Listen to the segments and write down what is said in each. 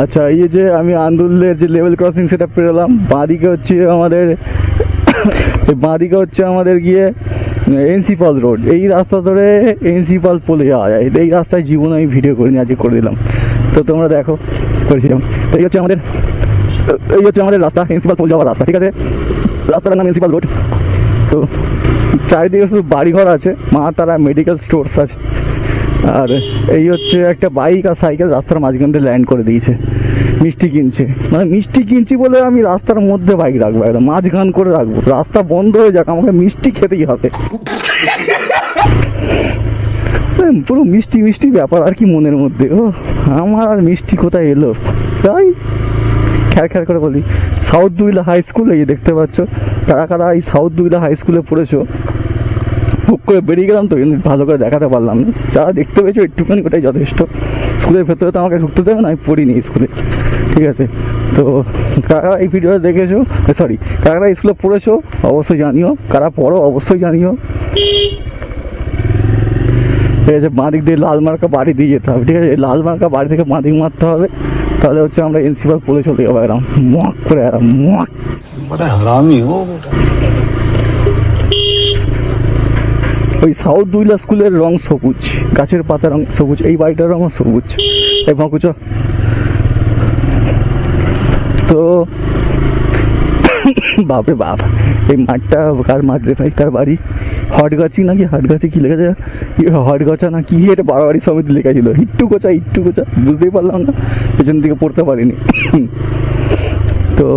আচ্ছা, এই যে আমি আন্দুলের যে লেভেল ক্রসিং সেটা পেরোলাম, বাঁদিকে হচ্ছে আমাদের গিয়ে এনসিপাল রোড। এই রাস্তা ধরে এনসিপাল পোলে যাওয়া যায়। এই রাস্তায় জীবনে আমি ভিডিও করিনি, আজকে করে দিলাম, তো তোমরা দেখো করেছিলাম। তো এই হচ্ছে আমাদের রাস্তা, এনসিপাল পোল যাওয়ার রাস্তা। ঠিক আছে, রাস্তাটার নাম এনসিপাল রোড। তো চারিদিকে শুধু বাড়িঘর আছে, মা তারা মেডিকেল স্টোরস আছে। আর এই হচ্ছে একটা বাইক আর সাইকেল রাস্তার মাঝখান থেকে ল্যান্ড করে দিয়েছে, মিষ্টি কিনছে। মানে মিষ্টি কিনছি বলে আমি রাস্তার মধ্যে বাইক রাখবো, একদম মাঝখান করে রাখবো, রাস্তা বন্ধ হয়ে যাক, আমাকে মিষ্টি খেতেই হবে। পুরো মিষ্টি মিষ্টি ব্যাপার আর কি মনের মধ্যে। ও আমার আর মিষ্টি কোথায় এলো, তাই খ্যার খ্যার করে বলি। সাউথ দুইলা হাই স্কুল, এই দেখতে পাচ্ছ, কারা কারা এই সাউথ দুইলা হাই স্কুলে পড়েছো। হুক করে বেরিয়ে গেলাম তো, কিন্তু ভালো করে দেখাতে পারলাম না। যারা দেখতে পেয়েছো একটুখানি ওটাই যথেষ্ট। স্কুলের ভেতরে তো আমাকে ঢুকতে দেবে না, আমি পড়িনি স্কুলে। ঠিক আছে, তো কারা এই ভিডিওটা দেখেছো, সরি কারা স্কুলে পড়েছো অবশ্যই জানিও, কারা পড়ো অবশ্যই জানিও। ঠিক আছে, বাঁ দিক দিয়ে লাল মার্কা বাড়ি দিয়ে যেতে হবে। ঠিক আছে, লাল মার্কা বাড়ি থেকে বাঁ দিক মারতে হবে, তাহলে হচ্ছে আমরা এনসিপাল পোলে চলে যাবো। এরম মক করে এরম মক। হারামি হো বেটা। ওই সাউথ দুইলা স্কুলের রং সবুজ, গাছের পাতা রং সবুজ, এই বাড়িটার রঙও সবুজ। এই ভাকুচ তো বাপরে বাপ, এই মাঠটা কার মাঠ রে ভাই, কার বাড়ি? হটগাছি নাকি হাটগাছি কি লেখা যায়, হটগাছা না কি, এটা বাড়াবাড়ি সমিতি লেখা ছিল। ইট্টু কোচা বুঝতেই পারলাম না, পেছন দিকে পড়তে পারিনি। তো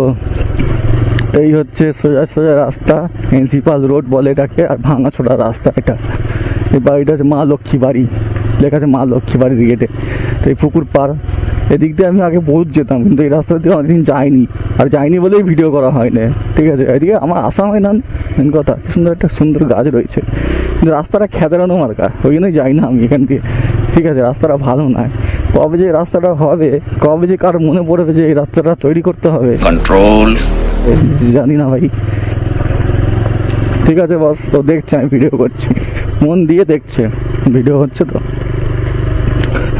এই হচ্ছে সোজা সোজা রাস্তা, এনসিপাল রোড বলে এটাকে, আর ভাঙাছোড়া রাস্তা এটা। এই বাড়িটা হচ্ছে মা লক্ষ্মী বাড়ি, লেখা আছে মা লক্ষ্মী বাড়ির গেটে। তো এই পুকুর পার, এদিক দিয়ে আমি আগে বহুত যেতাম, কিন্তু এই রাস্তা দিয়ে অনেকদিন যাইনি, আর যাইনি বলেই ভিডিও করা হয় না। ঠিক আছে, এদিকে আমার আসা হয় না, মেন কথা। সুন্দর একটা সুন্দর গাছ রয়েছে, কিন্তু রাস্তাটা খেদারানো মার্কা, ওই জন্যই যাই না আমি এখান দিয়ে। ঠিক আছে, রাস্তাটা ভালো নয়। কবে যে রাস্তাটা হবে, কবে যে কার মনে পড়বে যে এই রাস্তাটা তৈরি করতে হবে, কন্ট্রোল জানি না ভাই। ঠিক আছে বস, তো দেখছে আমি ভিডিও করছি, মন দিয়ে দেখছে, ভিডিও হচ্ছে তো।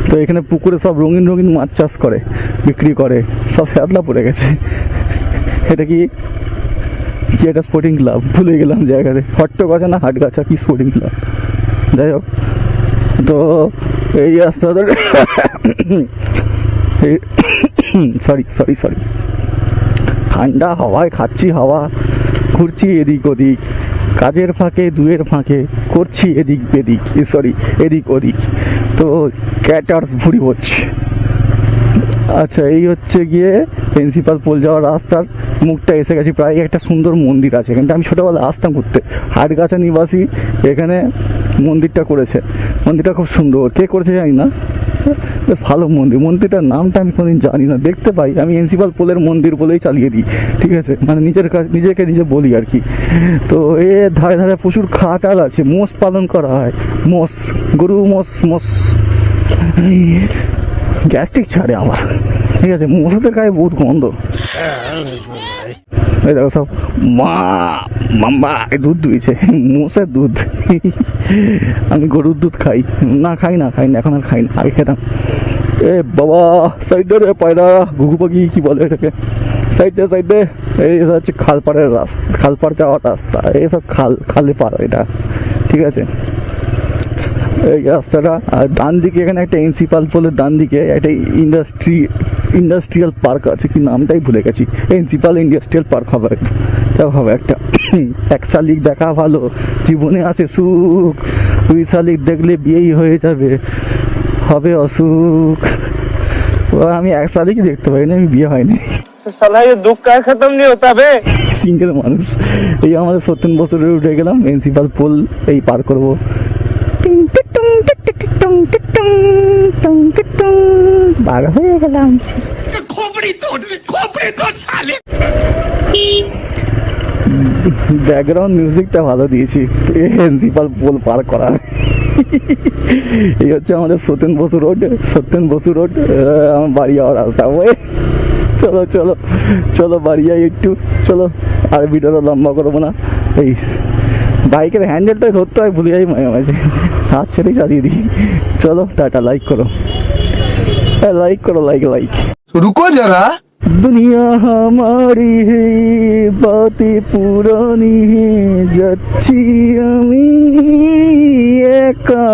তো এখানে পুকুরে সব রঙিন রঙিন মাছ চাষ করে, বিক্রি করে, সব স্যাদলা পড়ে গেছে। এটা কি একটা স্পোর্টিং ক্লাব, ভুলে গেলাম জায়গাতে, হট্টগাছা না হাটগাছা কি স্পোর্টিং ক্লাব, যাই হোক। তো এই রাস্তা ধরে সরি ঠান্ডা হাওয়ায় খাচ্ছি হাওয়া, ঘুরছি এদিক ওদিক, কাজের ফাঁকে দুয়ের ফাঁকে করছি এদিক ওদিক। তো ক্যাটার্স ভুড়ি হচ্ছে। আচ্ছা, এই হচ্ছে গিয়ে প্রিন্সিপাল পোল যাওয়ার রাস্তার মুখটা এসে গেছি প্রায়। একটা সুন্দর মন্দির আছে, কিন্তু আমি ছোটোবেলা আসতাম ঘুরতে, হাটগাছা নিবাসী এখানে মন্দিরটা করেছে। মন্দিরটা খুব সুন্দর, কে করেছে জানি না, বেশ ভালো মন্দির। মন্দিরটার নামটা আমি কোনোদিন জানি না, দেখতে পাই আমি এনসিপাল পোলের মন্দির বলেই চালিয়ে দিই। ঠিক আছে, মানে নিজেকে নিজে বলি আর কি। তো এর ধারে ধারে প্রচুর খাটাল আছে, মোষ পালন করা হয়, মোষ, গরু মোষ গ্যাস্ট্রিক ছাড়ে আবার। ঠিক আছে, মোষদের গায়ে বহুত গন্ধ। এই দেখো সব মাম্বা দুধ দুইছে, মোষের দুধ। আমি গরুর দুধ খাই না, এখন আর খাই না, আগে খেতাম। এ বাবা, সাইডে রে পায়রা, ঘুঘু পাখি কি বলে এটাকে, সাইডে। এই হচ্ছে খালপাড়ের রাস্তা, খালপাড় যাওয়ার রাস্তা, এইসব খালে পার এটা। ঠিক আছে, এই রাস্তাটা। আর ডান দিকে এখানে একটা এনসিপাল পোলের ডান দিকে একটা ইন্ডাস্ট্রিয়াল পার্ক আছে, কি নামটাই ভুলে গেছি, এনসিপাল ইন্ডাস্ট্রিয়াল পার্ক হবে একটা। এক শালিক দেখা ভালো, জীবনে আসে সুখ, 2 শালিক দেখলে বিয়েই হয়ে যাবে, হবে অসুখ। আমি 1 শালিকই দেখতে পাইনি, আমি বিয়ে হয়নি। দুঃখ কায় খতম নেই হতা বে, সিঙ্গেল মানুষ। এই আমাদের 17 বছরে উঠে গেলাম, এনসিপাল পোল এই পার করবো। বার হয়ে গেলাম। ব্যাকগ্রাউন্ড মিউজিকটা ভালো দিয়েছি প্রিন্সিপাল পোল পার করার। এই হচ্ছে আমাদের সত্যেন বসু রোড, আমার বাড়ি যাওয়ার রাস্তা। ওই চলো বাড়ি যাই একটু, চলো। আর ভিডিওটা লম্বা করবো না, এই বাইকের হ্যান্ডেলটাই ধরতে হয়, ভুলে যাই মাঝে মাঝে, হাত ছেড়েই চালিয়ে দিই। চলো টাটা, লাইক করো, লাইক। रुको जरा। দুনিয়া হামারি হে বাতে পুরানি হে যাচ্ছি আমি একা।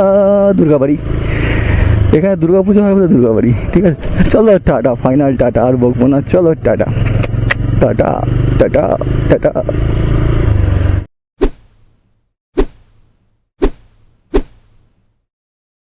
দুর্গাবাড়ি, এখানে দুর্গা পুজো হয় বলে দুর্গাবাড়ি। ঠিক আছে, চলো টাটা, ফাইনাল টাটা, আর বকবো না, চলো টাটা টাটা টাটা টাটা।